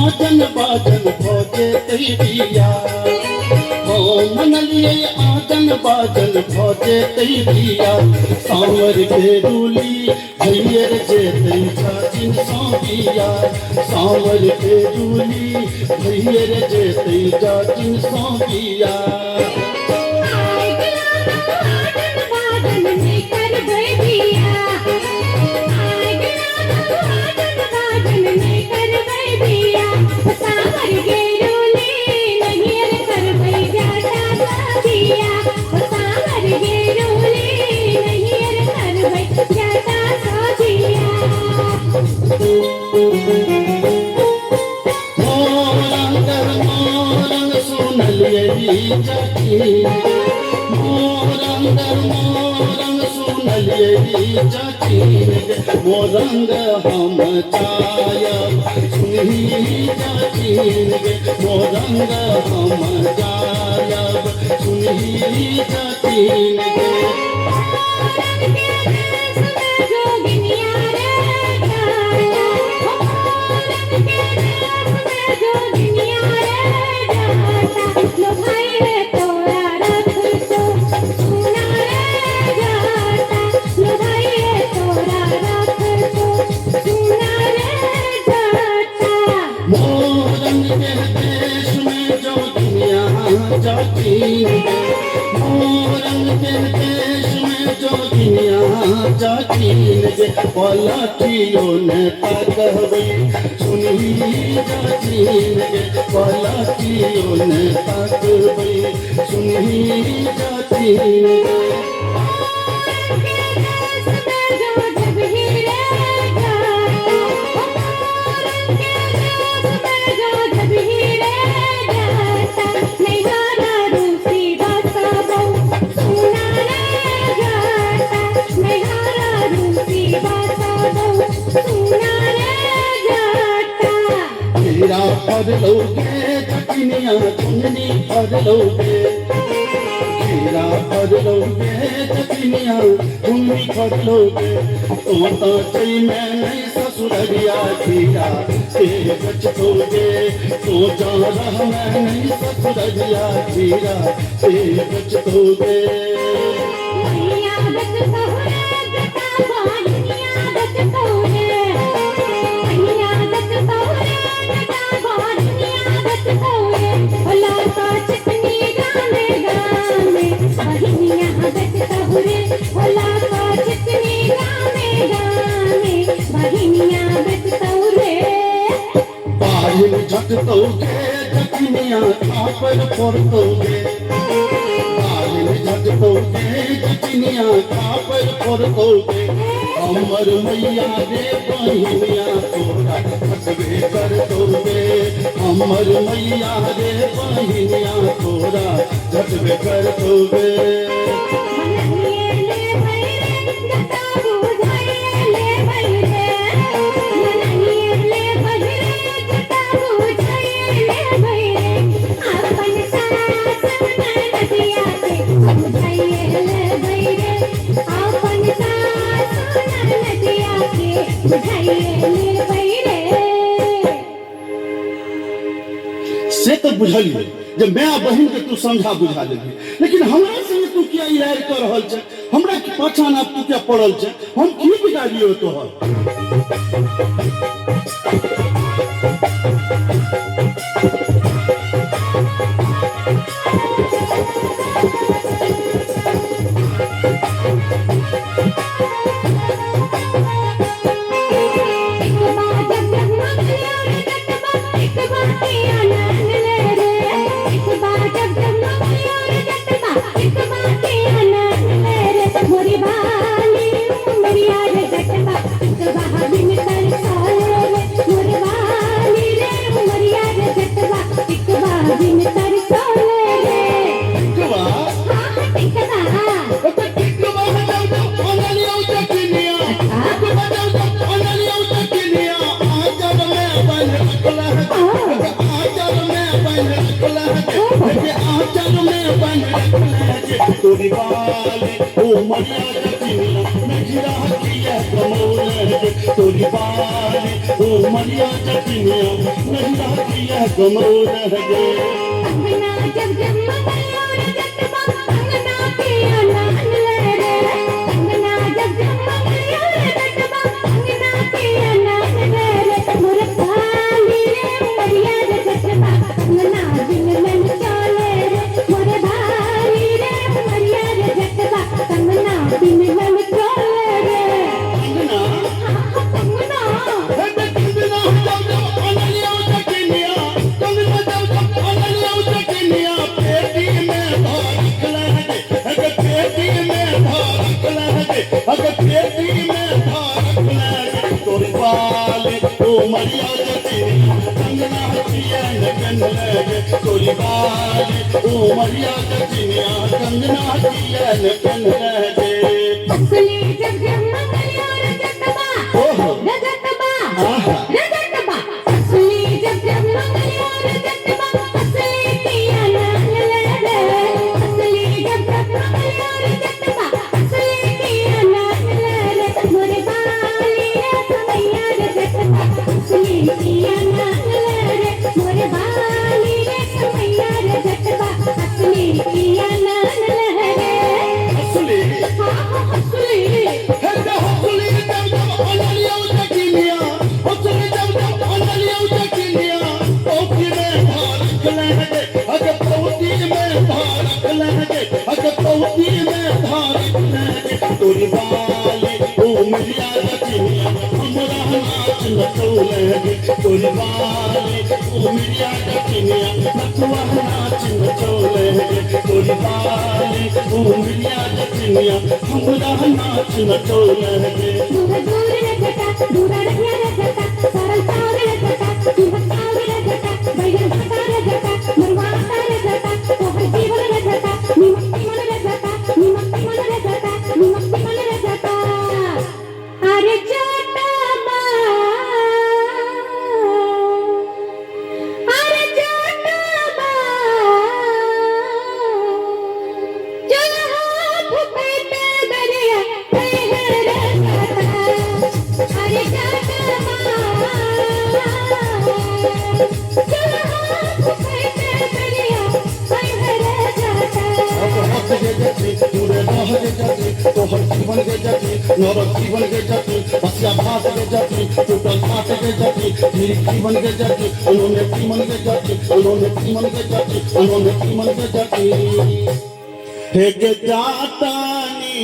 आजन बाजन भोजे तैया हो मनलिए आजन बाजन भोजे तैया सांवर के रूली भैयर जे तई जाजिन सौंपिया सांवर के रूली भैयर जे तई जाजिन सौंपिया मोरंग हम जायब सुनही जाचीन गे मोरंग हम जायब सुनही जाचीन गे पलटियों ने तकबई सुनही जाचीन गे पलटियों ने तकबई सुनही जाचीन गे पर लोगे दक्षिणिया चुननी पर लोगे हीरा पर लोगे दक्षिणिया चुननी पर लोगे तो चई मैं नहीं ससुररिया खीरा से बचोगे तो जा रहा मैं नहीं ससुररिया खीरा से बचोगे झटकोगे दक्षिणिया खापर फोड़ोगे झटकोगे दक्षिणिया खापर फोड़ोगे अमर मैया रे बहिनिया तोरा हटबे कर दोगे अमर मैया रे बहिनिया तोरा हटबे कर दोगे से तो बुझलिए जब मैं बहन के तू समझा बुझा लेगी लेकिन हमरा संगे तू क्या यार कर रहल छे हमरा के पहचान आप तू क्या पड़ल छे हम की बिगाड़ियो तोहर तोरी बाली ओ मरिया जतिना नजरा किया कमोल तोरी बाली ओ उमरिया जटिनिया नहीं रहती है कमो रह गए अंगना जब जब मंगलोर जटवा अंगना के आनंद ले रे अंगना जब जब मंगलोर जटवा अंगना के आनंद ले रे मोर भाली रे उमरिया जटवा अंगना दिन में चले रे मोर भाली रे उमरिया जटवा अंगना दिन में चले रे अंगना अंगना अगर पेटी में भारत लगे तोरी बाले ओ मरिया जटिनिया कंगना हथिया लगन लगे तोरी बाले ओ मरिया जटिनिया कंगना हथिया लगन लगे असली जब जब मंगलोर जटवा ओहो रजतबा आहा रजतबा असली जब जब मंगलोर जटवा असली किया नाम ले रे असली जब जब मंगलोर जटवा असली किया नाम ले रे मोरे बाली रे समैया जटवा असली किया नाम ले रे मोरे बाली रे समैया जटवा असली किया नाम ले रे असली असली हेदा हसली जब जब अनलिया जटिनिया हसली जब जब अनलिया जटिनिया पोती में भारत लगे अगर पोती में भारत लगे अगर पोती में भारत लगे तोरी बाले ओ मरिया जटिनिया हमरा नाच नचोले तोरी बाले ओ मरिया जटिनिया नचवा नाच नचोले तोरी बाले ओ मरिया जटिनिया हमरा नाच नचोले दूर दूर रजता दूर रहिया रजता सरल सावर रजता जीवन सावर रजता बैगन भाता रजता मरवाता रजता तोहर जीवन रजता निमक्ति मन रजता निमक्ति मन रजता निमक्ति मन रजता अरे जाटा माँ अरे जाटा माँ जहाँ फुकते दरिया अरे जाटा माँ जहाँ फुकते दरिया तोहर जीवन के जति नरक जीवन के जति बसिया भात के जति टूटल काट के जति मेरी जीवन के जति उन्होंने जीवन के जति उन्होंने जीवन के जति उन्होंने जीवन के जति हे के जातानी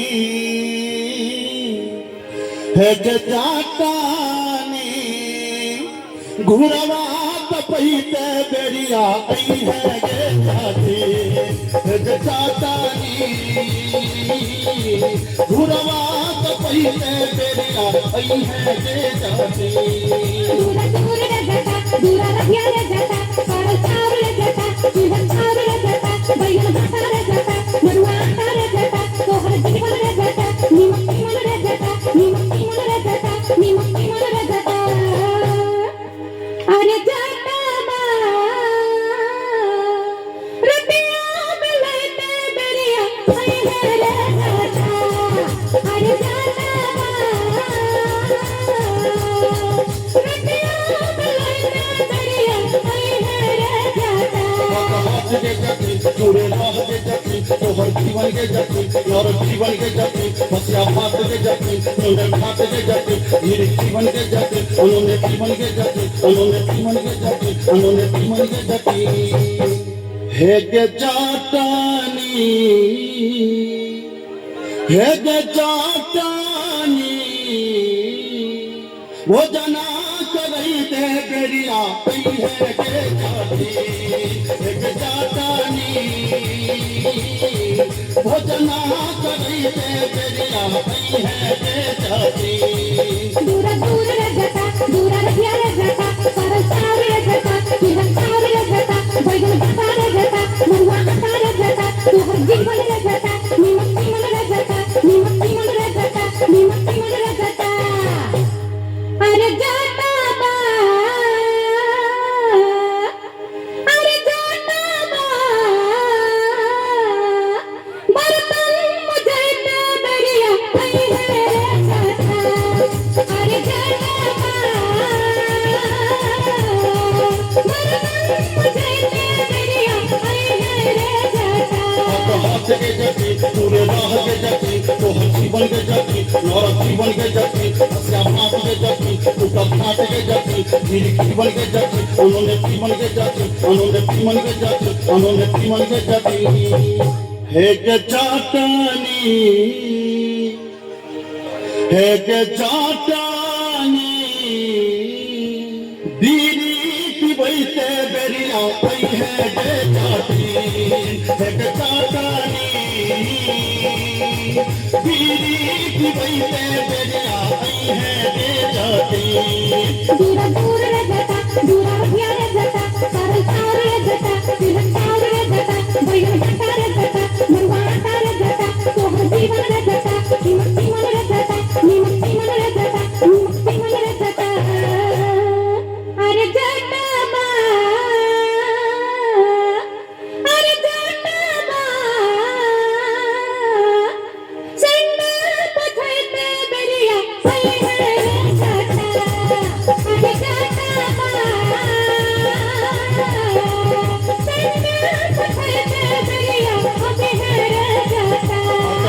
हे के जातानी घुरवा तपैते बेरिया आई है गे जाती हे के जातानी घुरवा तपैते बेरिया आई है गे जाती दूर दूर रजता दूर रहिया रजता सरल सावर रजता जीवन सावर रजता बैगन भाता रजता मरवाता रजता तोहर जीवन रजता निमक्ति मन रजता निमक्ति मन रजता निमक्ति मन रजता अरे जाटा माँ रुपया मिलते बेरिया आई है रे जाटा अरे जाटा जुड़े रह के जति तोहर जीवन के जति और जीवन के जति बसिया भात के जति उन्होंने भात के जति मेरे जीवन के जति उन्होंने जीवन के जति उन्होंने जीवन के जति उन्होंने जीवन के जति हे के जाटानी हे के जाटानी वो जना करई दे बेरिया पई है के जाती एक जातानी वो जना करई दे बेरिया पई है के जाती दूर दूर रजता दूर रहिया रजता सरल सावर रजता जीवन सावर रजता बैगन भाता रजता मरवाता रजता तोहर जीवन रजता निमक्ति मन रजता निमक्ति मन रजता निमक्ति मन रजता अरे जाटा माँ अरे जाटा माँ बर्तन मुझे बेरिया आई है रे जाटा अरे जाटा माँ जीवन के जाती नौरत जीवन के जाती हसिया भात के जाती टूटा भात के जाती जीरी जीवन के जाती उन्होंने जीवन के जाती उन्होंने जीवन के जाती उन्होंने जीवन के जाती है के चाटनी है के चाटनी दीदी की बैसे बेरिया आई है के चाटी है के चाटनी दीदी की बैसे बेरिया आई है के चाटी दूर दूर रे जटा दूर भैया रे जटा सरल सावर रे जटा तिलक सावर रे जटा बैगन जटा रे जटा मरुआ आटा रे जटा तोहर जीवन रे जटा कीमत जीवन रे जटा नीमक जीवन रे जटा नीमक जीवन रे जटा अरे जटा बा अरे जटा बा संडल पथैते बेरिया सही है रे जटा अरे जटा बा संडल पथैते बेरिया अबे है रे जटा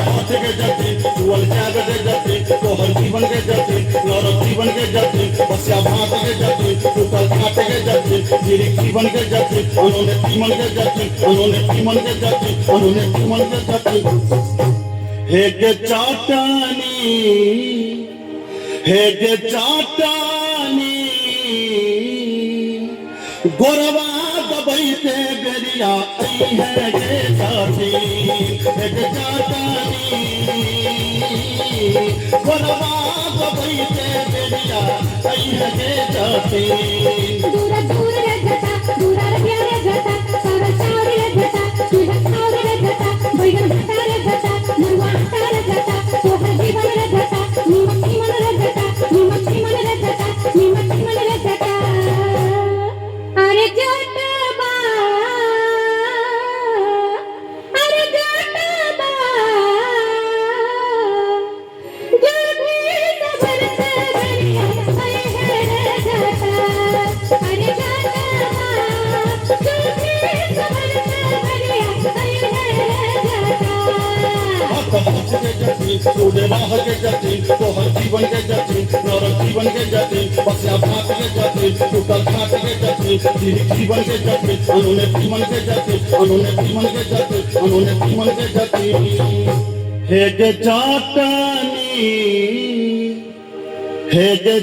हाथ के जाती सुअल जाग के जाती तोहर जीवन के जाती नौरत जीवन के जाती बसिया भात के जाती टूटल भात के जाती जीरी जीवन के जाती उन्होंने जीवन के जाती उन्होंने जीवन के जाती उन्होंने जीवन के जाती हे के चाटनी गोरवा दबई से बेरिया आई है के जाती हे के चाटनी गोरवा दबई से बेरिया आई है के जाती दूर दूर रे जटा दूर भैया रे जटा सरल सावर रे जटा तिलक सावर रे जटा बैगन जटा रे जटा मरुआ आटा रे जटा तोहर जीवन रे जटा नीमक जीवन रे जटा नीमक जीवन रे जटा नीमक जीवन रे जटा अरे जटा बा अरे जटा बा जो भी सबर से बनिया आई है रे जटा अरे जटा बा जो भी सबर से बनिया आई है रे जटा हाथ के जाती तोड़े बाह के जाती तोहर जीवन के जाती नौरत जीवन के जाती बसिया भात के जाती टूटल भात के जाती जीरी जीवन के जाती उन्होंने जीवन के जाती उन्होंने जीवन के जाती उन्होंने जीवन के जाती हे के चाटनी हे के